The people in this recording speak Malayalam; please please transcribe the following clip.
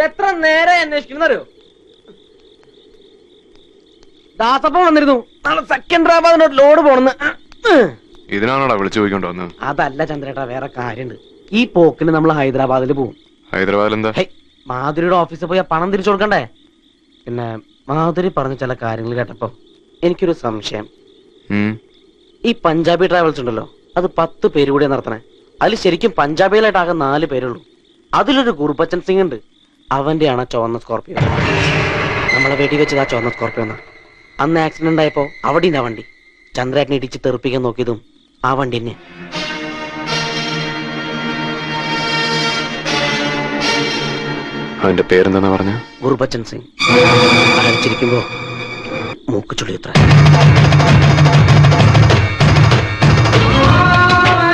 എത്ര നേരെ അന്വേഷിക്കുന്നറിയോ? ദാസപ്പ വന്നിരുന്നു, നാളെ സെക്കൻഡറാബാദിനോട് ലോഡ് പോണെന്ന്. ഇതിനാണോടാ വിളിച്ചു പോയിക്കൊണ്ടു വന്നത്? അതല്ല ചന്ദ്രേട്ടാ, വേറെ കാര്യണ്ട്. ഈ പോക്കിന് നമ്മൾ ഹൈദരാബാദിൽ പോകും. ഹൈദരാബാദിൽ എന്താ? മാധുരിയുടെ ഓഫീസിൽ പോയി പണം തിരിച്ചു കൊടുക്കണ്ടേ? പിന്നെ മാധുരി പറഞ്ഞ ചില കാര്യങ്ങൾ കേട്ടപ്പോ എനിക്കൊരു സംശയം. ഈ പഞ്ചാബി ട്രാവൽസ് ഉണ്ടല്ലോ, അത് 10 പേര് കൂടിയാ നടത്തണേ. അതിൽ ശരിക്കും പഞ്ചാബിയിലായിട്ടാകെ 4 പേരുള്ളൂ. അതിലൊരു ഗുർബച്ചൻ സിംഗ് ഉണ്ട്, അവന്റെയാണ് ചുവന്ന സ്കോർപ്പിയോ. നമ്മളെ വെടി വെച്ചത് ആ ചുവന്ന സ്കോർപ്പിയോ. അന്ന് ആക്സിഡന്റ് ആയപ്പോ അവിടെ ആ വണ്ടി ചന്ദ്രേട്ടനെ ഇടിച്ച് തെറിപ്പിക്കാൻ നോക്കിയതും ആ വണ്ടി തന്നെ. അവന്റെ പേരെന്താ പറഞ്ഞ? ഗുർബച്ചൻ സിംഗ്. അടിച്ചിരിക്കുമ്പോ മൂക്ക് ചുളിയത്ര.